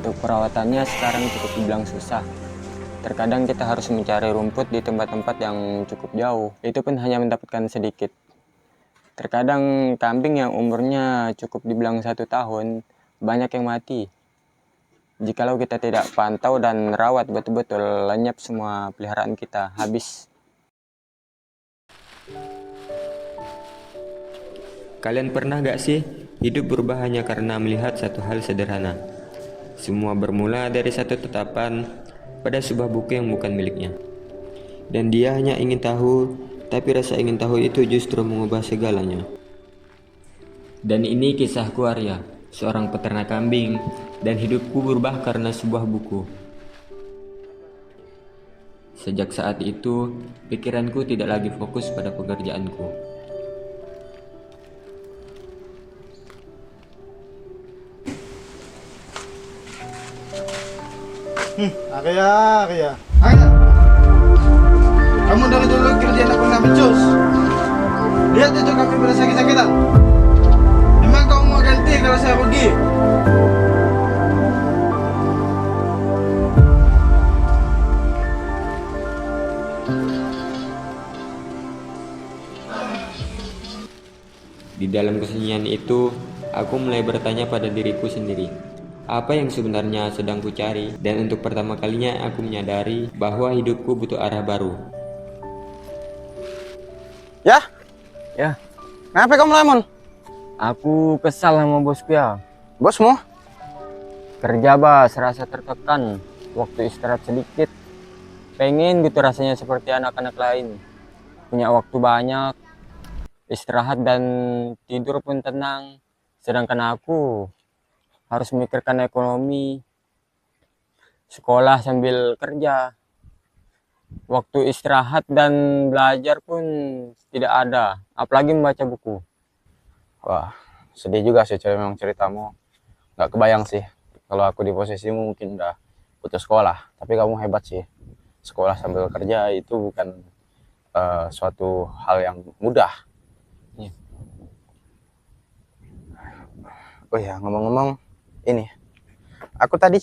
Untuk perawatannya sekarang cukup dibilang susah. Terkadang kita harus mencari rumput di tempat-tempat yang cukup jauh. Itu pun hanya mendapatkan sedikit. Terkadang kambing yang umurnya cukup dibilang 1 tahun, banyak yang mati. Jikalau kita tidak pantau dan rawat betul-betul, lenyap semua peliharaan kita, habis. Kalian pernah gak sih hidup berubah hanya karena melihat satu hal sederhana? Semua bermula dari satu tetapan pada sebuah buku yang bukan miliknya. Dan dia hanya ingin tahu, tapi rasa ingin tahu itu justru mengubah segalanya. Dan ini kisahku Arya, seorang peternak kambing, dan hidupku berubah karena sebuah buku. Sejak saat itu, pikiranku tidak lagi fokus pada pekerjaanku. Arya, Arya. Arya. Kamu dari dulu kerjaan aku nggak becus. Lihat itu kaki pada sakit-sakitan. Memang kamu mau ganti kalau saya pergi? Di dalam kesunyian itu, aku mulai bertanya pada diriku sendiri, apa yang sebenarnya sedang kucari? Dan untuk pertama kalinya aku menyadari bahwa hidupku butuh arah baru. Ya? Ya, Kenapa kamu lemon? aku kesal sama bosku ya. Bosmu? Kerja serasa tertekan, waktu istirahat sedikit. Pengen gitu rasanya seperti anak-anak lain. Punya waktu banyak, istirahat dan tidur pun tenang. Sedangkan aku harus memikirkan ekonomi, sekolah sambil kerja. Waktu istirahat dan belajar pun tidak ada, apalagi membaca buku. Wah, sedih juga sih cewek memang ceritamu. Nggak kebayang sih. Kalau aku di posisimu mungkin udah putus sekolah. Tapi kamu hebat sih. Sekolah sambil kerja itu bukan suatu hal yang mudah. Iya. Oh ya, ngomong-ngomong, ini. Aku tadi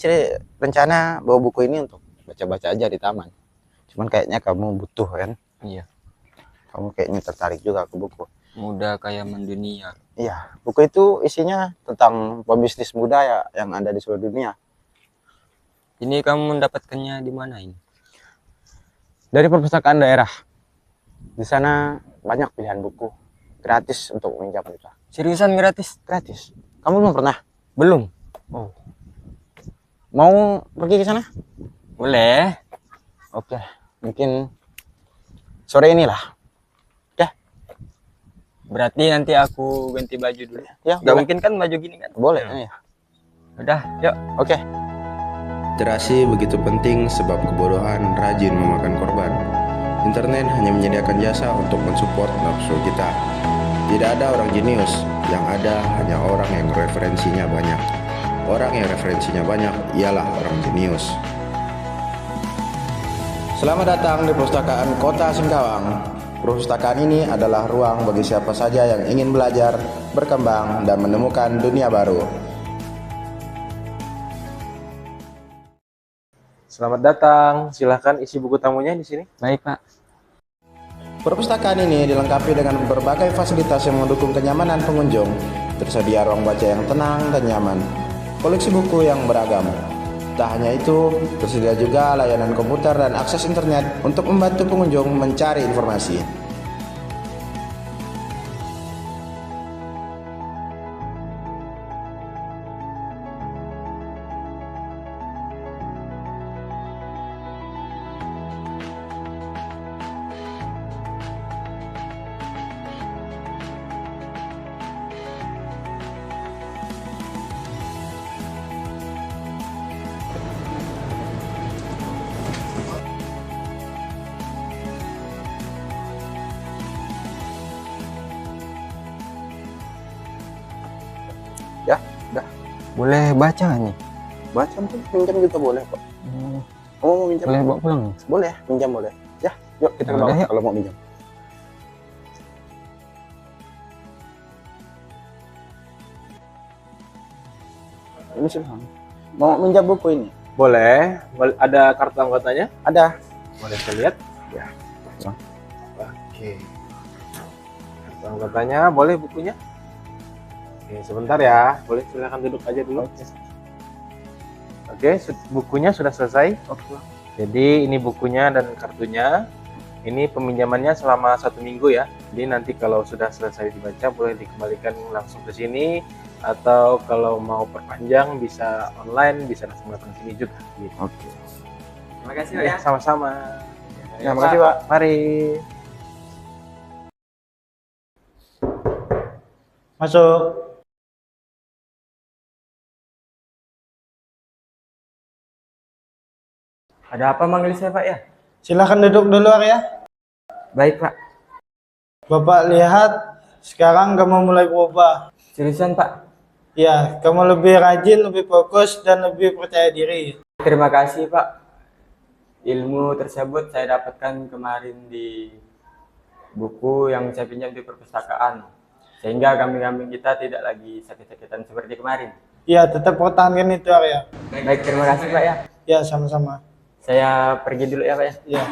rencana bawa buku ini untuk baca-baca aja di taman. Cuman kayaknya kamu butuh kan? Iya, Kamu kayaknya tertarik juga ke buku. muda kaya mendunia. Iya, buku itu isinya tentang pebisnis muda ya yang ada di seluruh dunia. Ini kamu mendapatkannya di mana ini? Dari perpustakaan daerah. Di sana banyak pilihan buku gratis untuk meminjam kita. Seriusan gratis? Gratis. Kamu belum pernah? Belum. Oh. Mau pergi ke sana? Boleh. Oke, mungkin sore inilah. Berarti nanti aku ganti baju dulu. Ya, Gak boleh. mungkin kan baju gini kan? Boleh. Ya. Ya. Udah, yuk. Oke. Literasi begitu penting sebab kebodohan rajin memakan korban. Internet hanya menyediakan jasa untuk mensupport nafsu kita. Tidak ada orang jenius, yang ada hanya orang yang referensinya banyak. Orang yang referensinya banyak ialah orang jenius. Selamat datang di Perpustakaan Kota Singkawang. Perpustakaan ini adalah ruang bagi siapa saja yang ingin belajar, berkembang, dan menemukan dunia baru. Selamat datang. Silahkan isi buku tamunya di sini. Baik, Pak. Perpustakaan ini dilengkapi dengan berbagai fasilitas yang mendukung kenyamanan pengunjung. Tersedia ruang baca yang tenang dan nyaman, koleksi buku yang beragam. Tak hanya itu, tersedia juga layanan komputer dan akses internet untuk membantu pengunjung mencari informasi. Ya, udah. Boleh baca nggak nih? Baca tuh, minjam juga boleh kok. Kamu mau minjam? Boleh bawa pulang? Boleh, minjam boleh. Ya, yuk kita ke Udah, bawah yuk. kalau mau minjam. Ini silahkan. Mau minjam buku ini? Boleh. Ada kartu anggotanya? Ada. Boleh saya lihat? Ya. Oke. Kartu anggotanya, boleh bukunya? Oke, sebentar ya. Boleh silakan duduk aja dulu. Oke, bukunya sudah selesai. Oke. Jadi ini bukunya dan kartunya. Ini peminjamannya selama 1 minggu ya. Jadi nanti kalau sudah selesai dibaca boleh dikembalikan langsung ke sini, atau kalau mau perpanjang bisa online, bisa langsung datang ke sini juga. Gitu. Oke. Terima kasih Pak Ya, ya. sama-sama. Ya, makasih, Pak. Mari. Masuk. Ada apa manggil saya Pak ya? Silahkan duduk dulu Arya. Baik Pak. Bapak lihat sekarang kamu mulai berubah. Seriusan Pak? Ya, kamu lebih rajin, lebih fokus, dan lebih percaya diri. Terima kasih Pak. Ilmu tersebut saya dapatkan kemarin di buku yang saya pinjam di perpustakaan. Sehingga kambing-kambing kita tidak lagi sakit-sakitan seperti kemarin. Ya, tetap pertahankan itu Arya. Baik, terima kasih Pak ya. Ya, sama-sama. Saya pergi dulu ya Pak ya. Ya.